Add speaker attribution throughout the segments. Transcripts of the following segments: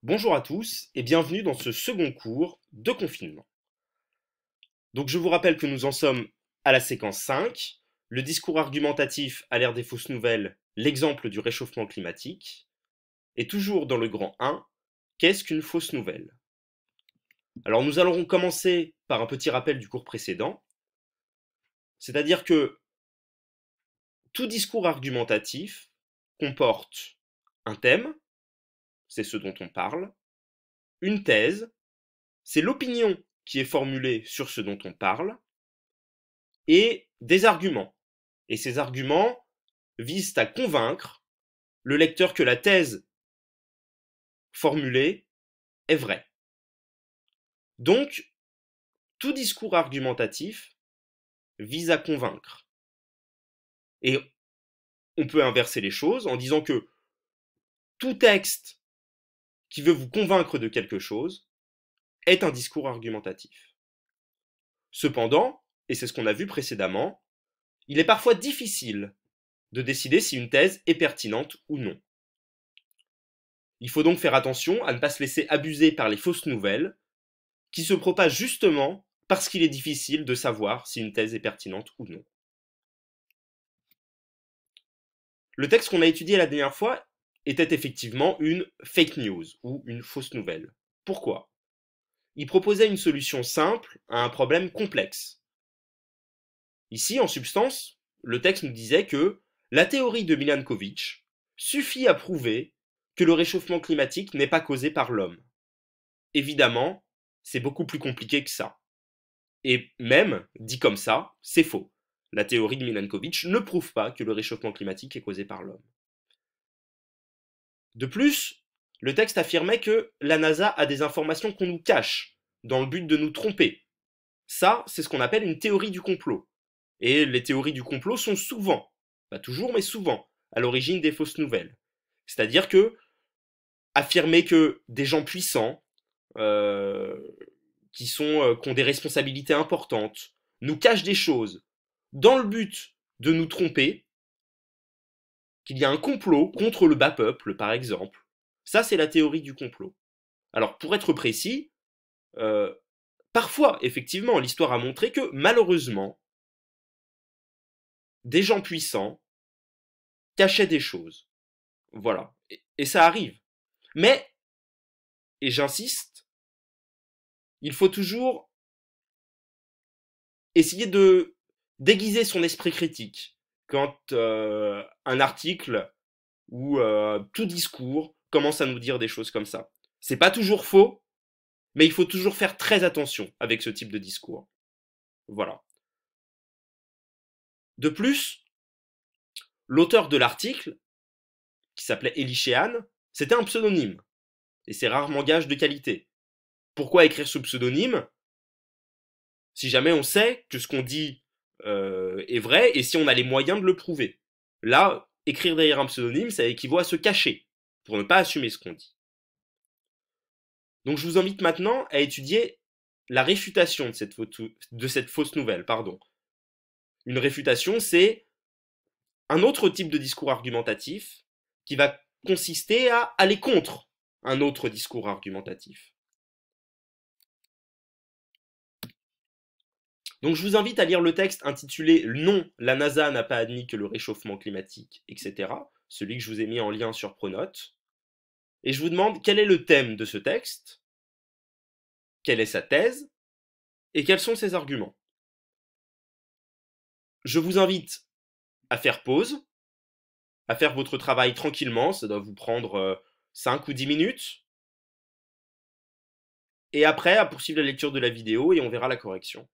Speaker 1: Bonjour à tous et bienvenue dans ce second cours de confinement. Donc je vous rappelle que nous en sommes à la séquence 5, le discours argumentatif à l'ère des fausses nouvelles, l'exemple du réchauffement climatique, et toujours dans le grand 1, qu'est-ce qu'une fausse nouvelle? Alors nous allons commencer par un petit rappel du cours précédent, c'est-à-dire que tout discours argumentatif comporte un thème, c'est ce dont on parle, une thèse, c'est l'opinion qui est formulée sur ce dont on parle, et des arguments. Et ces arguments visent à convaincre le lecteur que la thèse formulée est vraie. Donc, tout discours argumentatif vise à convaincre. Et on peut inverser les choses en disant que tout texte qui veut vous convaincre de quelque chose est un discours argumentatif. Cependant, et c'est ce qu'on a vu précédemment, il est parfois difficile de décider si une thèse est pertinente ou non. Il faut donc faire attention à ne pas se laisser abuser par les fausses nouvelles qui se propagent justement parce qu'il est difficile de savoir si une thèse est pertinente ou non. Le texte qu'on a étudié la dernière fois était effectivement une fake news ou une fausse nouvelle. Pourquoi? Il proposait une solution simple à un problème complexe. Ici, en substance, le texte nous disait que la théorie de Milankovitch suffit à prouver que le réchauffement climatique n'est pas causé par l'homme. Évidemment, c'est beaucoup plus compliqué que ça. Et même, dit comme ça, c'est faux. La théorie de Milankovitch ne prouve pas que le réchauffement climatique est causé par l'homme. De plus, le texte affirmait que la NASA a des informations qu'on nous cache, dans le but de nous tromper. Ça, c'est ce qu'on appelle une théorie du complot. Et les théories du complot sont souvent, pas toujours, mais souvent, à l'origine des fausses nouvelles. C'est-à-dire que affirmer que des gens puissants, euh, qui ont des responsabilités importantes, nous cachent des choses dans le but de nous tromper, qu'il y a un complot contre le bas peuple, par exemple. Ça, c'est la théorie du complot. Alors, pour être précis, euh, parfois, effectivement, l'histoire a montré que, malheureusement, des gens puissants cachaient des choses. Voilà. Et ça arrive. Mais, et j'insiste, il faut toujours essayer de déguiser son esprit critique quand un article ou tout discours commence à nous dire des choses comme ça. C'est pas toujours faux, mais il faut toujours faire très attention avec ce type de discours. Voilà. De plus, l'auteur de l'article, qui s'appelait Elie Sheehan, c'était un pseudonyme, et c'est rarement gage de qualité. Pourquoi écrire ce pseudonyme si jamais on sait que ce qu'on dit est vrai et si on a les moyens de le prouver? Là, écrire derrière un pseudonyme, ça équivaut à se cacher, pour ne pas assumer ce qu'on dit. Donc je vous invite maintenant à étudier la réfutation de cette fausse nouvelle. Pardon. Une réfutation, c'est un autre type de discours argumentatif qui va consister à aller contre un autre discours argumentatif. Donc je vous invite à lire le texte intitulé Non, la NASA n'a pas admis que le réchauffement climatique, etc. Celui que je vous ai mis en lien sur Pronote. Et je vous demande quel est le thème de ce texte, quelle est sa thèse, et quels sont ses arguments. Je vous invite à faire pause, à faire votre travail tranquillement, ça doit vous prendre 5 ou 10 minutes, et après à poursuivre la lecture de la vidéo et on verra la correction.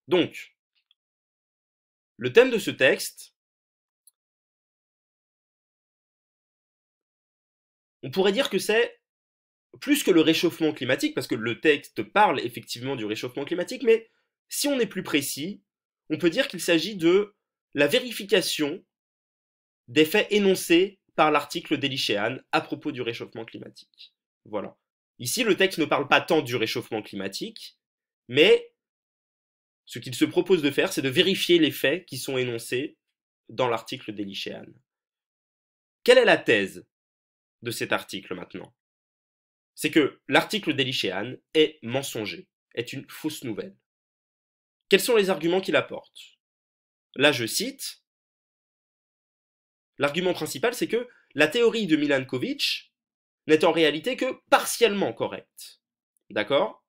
Speaker 1: Donc, le thème de ce texte, on pourrait dire que c'est plus que le réchauffement climatique, parce que le texte parle effectivement du réchauffement climatique, mais si on est plus précis, on peut dire qu'il s'agit de la vérification des faits énoncés par l'article d'Elie Sheehan à propos du réchauffement climatique. Voilà. Ici, le texte ne parle pas tant du réchauffement climatique, mais ce qu'il se propose de faire, c'est de vérifier les faits qui sont énoncés dans l'article d'Elie Sheehan. Quelle est la thèse de cet article maintenant? C'est que l'article d'Elie Sheehan est mensonger, est une fausse nouvelle. Quels sont les arguments qu'il apporte? Là, je cite, l'argument principal, c'est que la théorie de Milankovitch n'est en réalité que partiellement correcte. D'accord?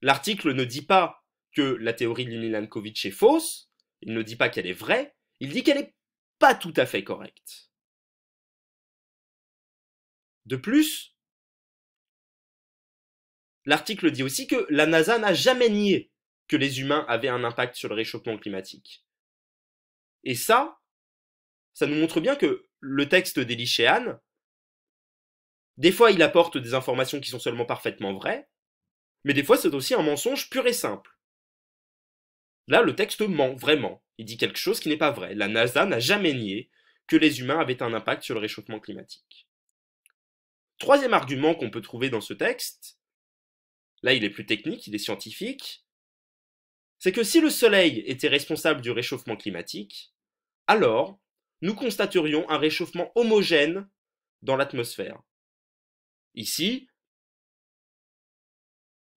Speaker 1: L'article ne dit pas que la théorie de Milankovitch est fausse, il ne dit pas qu'elle est vraie, il dit qu'elle n'est pas tout à fait correcte. De plus, l'article dit aussi que la NASA n'a jamais nié que les humains avaient un impact sur le réchauffement climatique. Et ça nous montre bien que le texte d'Elie Sheehan, des fois il apporte des informations qui sont seulement parfaitement vraies, mais des fois c'est aussi un mensonge pur et simple. Là, le texte ment vraiment. Il dit quelque chose qui n'est pas vrai. La NASA n'a jamais nié que les humains avaient un impact sur le réchauffement climatique. Troisième argument qu'on peut trouver dans ce texte, là il est plus technique, il est scientifique, c'est que si le Soleil était responsable du réchauffement climatique, alors nous constaterions un réchauffement homogène dans l'atmosphère. Ici,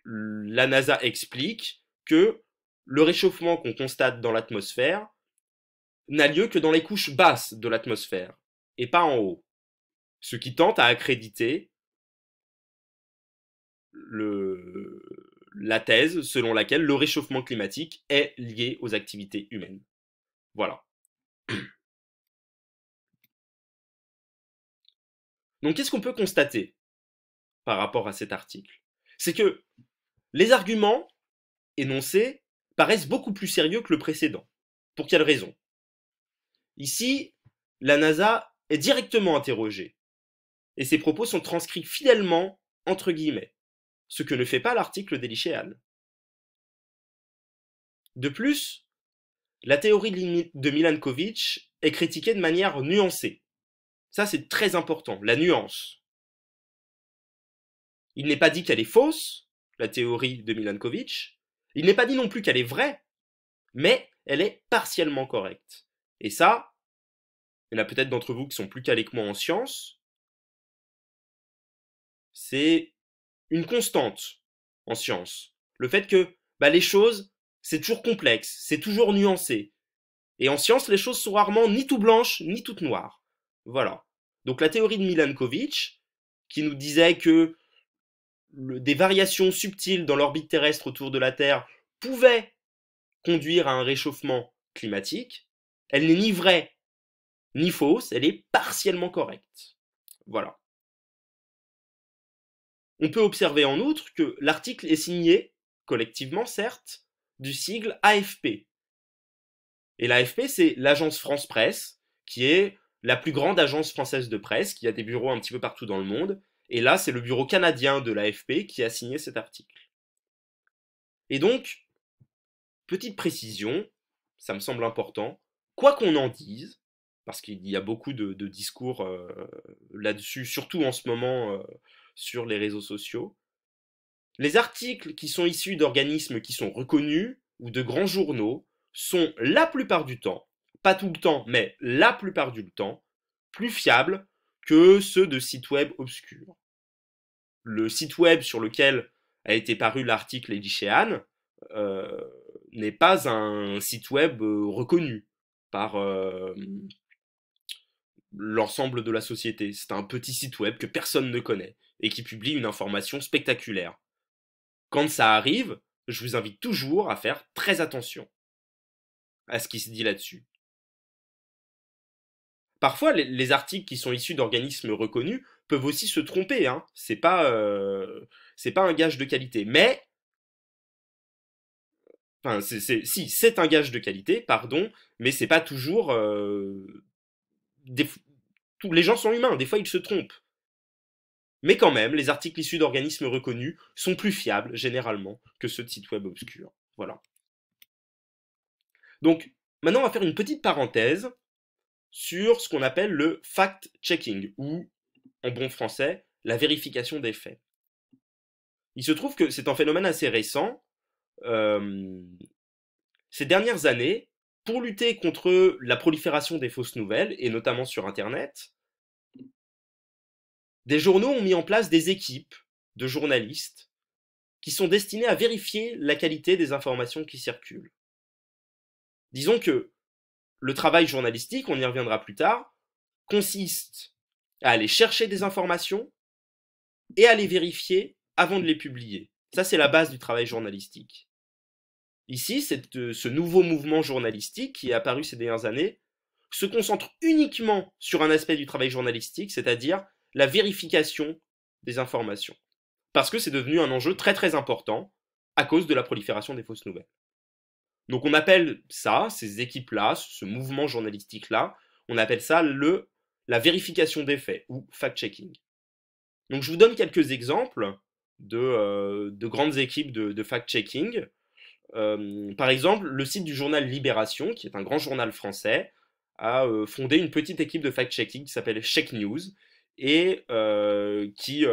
Speaker 1: la NASA explique que le réchauffement qu'on constate dans l'atmosphère n'a lieu que dans les couches basses de l'atmosphère et pas en haut, ce qui tente à accréditer la thèse selon laquelle le réchauffement climatique est lié aux activités humaines. Voilà. Donc qu'est-ce qu'on peut constater par rapport à cet article? C'est que les arguments énoncés paraissent beaucoup plus sérieux que le précédent. Pour quelle raison? Ici, la NASA est directement interrogée et ses propos sont transcrits fidèlement entre guillemets, ce que ne fait pas l'article d'Elie Sheehan. De plus, la théorie de Milankovitch est critiquée de manière nuancée. Ça, c'est très important, la nuance. Il n'est pas dit qu'elle est fausse, la théorie de Milankovitch. Il n'est pas dit non plus qu'elle est vraie, mais elle est partiellement correcte. Et ça, il y en a peut-être d'entre vous qui sont plus calés que moi en sciences, c'est une constante en sciences. Le fait que les choses, c'est toujours complexe, c'est toujours nuancé. Et en sciences, les choses sont rarement ni tout blanches, ni toutes noires. Voilà. Donc la théorie de Milankovitch, qui nous disait que des variations subtiles dans l'orbite terrestre autour de la Terre pouvaient conduire à un réchauffement climatique, elle n'est ni vraie ni fausse, elle est partiellement correcte. Voilà. On peut observer en outre que l'article est signé, collectivement certes, du sigle AFP. Et l'AFP, c'est l'agence France Presse, qui est la plus grande agence française de presse, qui a des bureaux un petit peu partout dans le monde. Et là, c'est le bureau canadien de l'AFP qui a signé cet article. Et donc, petite précision, ça me semble important, quoi qu'on en dise, parce qu'il y a beaucoup de discours là-dessus, surtout en ce moment sur les réseaux sociaux, les articles qui sont issus d'organismes qui sont reconnus ou de grands journaux sont la plupart du temps, pas tout le temps, mais la plupart du temps, plus fiables que ceux de sites web obscurs. Le site web sur lequel a été paru l'article Elie Sheehan n'est pas un site web reconnu par l'ensemble de la société. C'est un petit site web que personne ne connaît et qui publie une information spectaculaire. Quand ça arrive, je vous invite toujours à faire très attention à ce qui se dit là-dessus. Parfois, les articles qui sont issus d'organismes reconnus peuvent aussi se tromper, hein. C'est pas un gage de qualité. Mais, enfin, si, c'est un gage de qualité, pardon, mais c'est pas toujours. Les gens sont humains, des fois ils se trompent. Mais quand même, les articles issus d'organismes reconnus sont plus fiables, généralement, que ceux de sites web obscurs. Voilà. Donc, maintenant, on va faire une petite parenthèse sur ce qu'on appelle le fact-checking, ou, en bon français, la vérification des faits. Il se trouve que c'est un phénomène assez récent. Ces dernières années, pour lutter contre la prolifération des fausses nouvelles, et notamment sur Internet, des journaux ont mis en place des équipes de journalistes qui sont destinés à vérifier la qualité des informations qui circulent. Disons que le travail journalistique, on y reviendra plus tard, consiste à aller chercher des informations et à les vérifier avant de les publier. Ça, c'est la base du travail journalistique. Ici, ce nouveau mouvement journalistique qui est apparu ces dernières années se concentre uniquement sur un aspect du travail journalistique, c'est-à-dire la vérification des informations. Parce que c'est devenu un enjeu très très important à cause de la prolifération des fausses nouvelles. Donc on appelle ça, ces équipes-là, ce mouvement journalistique-là, on appelle ça la vérification des faits, ou fact-checking. Donc je vous donne quelques exemples de grandes équipes de fact-checking. Par exemple, le site du journal Libération, qui est un grand journal français, a fondé une petite équipe de fact-checking qui s'appelle Check News, et qui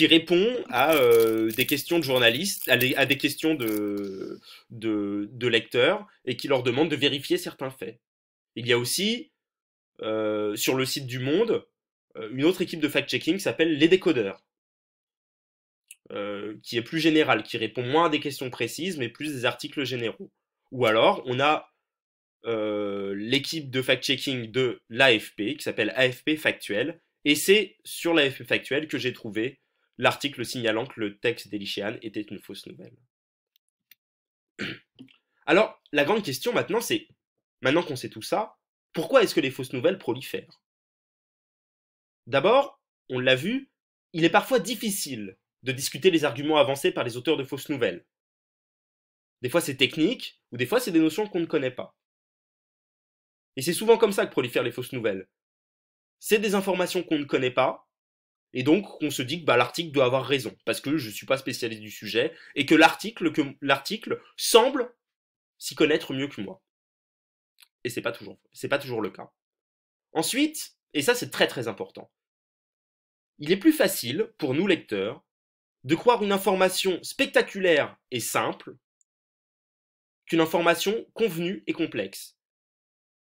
Speaker 1: répond à des questions de journalistes, à des questions de lecteurs, et qui leur demande de vérifier certains faits. Il y a aussi, sur le site du Monde, une autre équipe de fact-checking qui s'appelle Les Décodeurs, qui est plus générale, qui répond moins à des questions précises, mais plus des articles généraux. Ou alors, on a l'équipe de fact-checking de l'AFP, qui s'appelle AFP Factuel, et c'est sur l'AFP Factuel que j'ai trouvé l'article signalant que le texte d'Elie était une fausse nouvelle. Alors, la grande question maintenant, c'est, maintenant qu'on sait tout ça, pourquoi est-ce que les fausses nouvelles prolifèrent? D'abord, on l'a vu, il est parfois difficile de discuter les arguments avancés par les auteurs de fausses nouvelles. Des fois c'est technique, ou des fois c'est des notions qu'on ne connaît pas. Et c'est souvent comme ça que prolifèrent les fausses nouvelles. C'est des informations qu'on ne connaît pas, et donc on se dit que l'article doit avoir raison, parce que je ne suis pas spécialiste du sujet, et que l'article semble s'y connaître mieux que moi. Et c'est pas toujours le cas. Ensuite, et ça c'est très très important, il est plus facile pour nous lecteurs de croire une information spectaculaire et simple qu'une information convenue et complexe.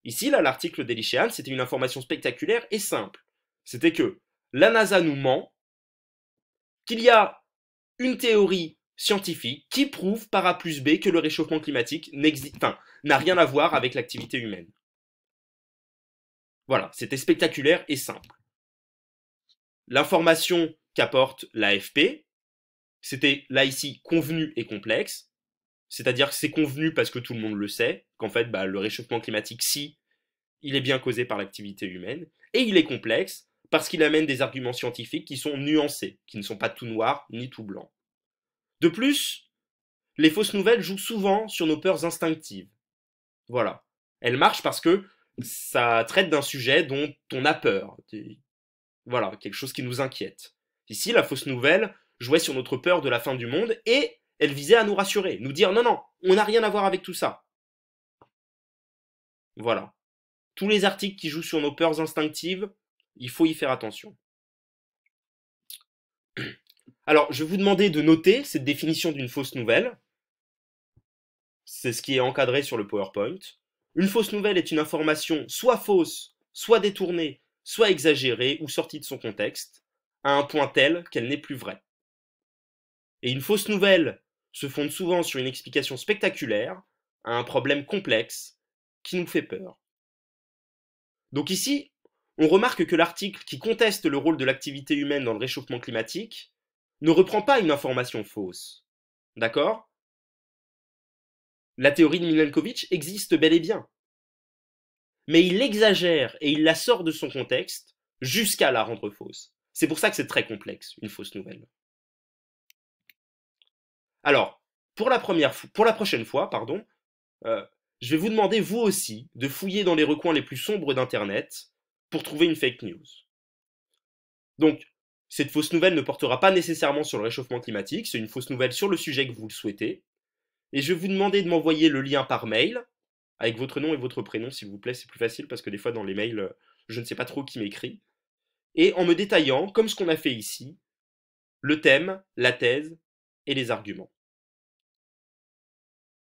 Speaker 1: Ici, là, l'article d'Elie Sheehan, c'était une information spectaculaire et simple. C'était que la NASA nous ment, qu'il y a une théorie scientifique qui prouve par A plus B que le réchauffement climatique n'a rien à voir avec l'activité humaine. Voilà, c'était spectaculaire et simple. L'information qu'apporte l'AFP, c'était là ici convenu et complexe, c'est-à-dire que c'est convenu parce que tout le monde le sait, qu'en fait le réchauffement climatique, si, il est bien causé par l'activité humaine, et il est complexe parce qu'il amène des arguments scientifiques qui sont nuancés, qui ne sont pas tout noirs ni tout blancs. De plus, les fausses nouvelles jouent souvent sur nos peurs instinctives. Voilà. Elles marchent parce que ça traite d'un sujet dont on a peur. Voilà, quelque chose qui nous inquiète. Ici, la fausse nouvelle jouait sur notre peur de la fin du monde et elle visait à nous rassurer, nous dire non, non, on n'a rien à voir avec tout ça. Voilà. Tous les articles qui jouent sur nos peurs instinctives, il faut y faire attention. Alors, je vais vous demander de noter cette définition d'une fausse nouvelle. C'est ce qui est encadré sur le PowerPoint. Une fausse nouvelle est une information soit fausse, soit détournée, soit exagérée ou sortie de son contexte, à un point tel qu'elle n'est plus vraie. Et une fausse nouvelle se fonde souvent sur une explication spectaculaire à un problème complexe qui nous fait peur. Donc ici, on remarque que l'article qui conteste le rôle de l'activité humaine dans le réchauffement climatique ne reprend pas une information fausse. D'accord? La théorie de Milankovitch existe bel et bien. Mais il l'exagère et il la sort de son contexte jusqu'à la rendre fausse. C'est pour ça que c'est très complexe, une fausse nouvelle. Alors, pour la prochaine fois, je vais vous demander vous aussi de fouiller dans les recoins les plus sombres d'Internet pour trouver une fake news. Donc, cette fausse nouvelle ne portera pas nécessairement sur le réchauffement climatique, c'est une fausse nouvelle sur le sujet que vous le souhaitez. Et je vais vous demander de m'envoyer le lien par mail, avec votre nom et votre prénom s'il vous plaît, c'est plus facile parce que des fois dans les mails, je ne sais pas trop qui m'écrit. Et en me détaillant, comme ce qu'on a fait ici, le thème, la thèse et les arguments.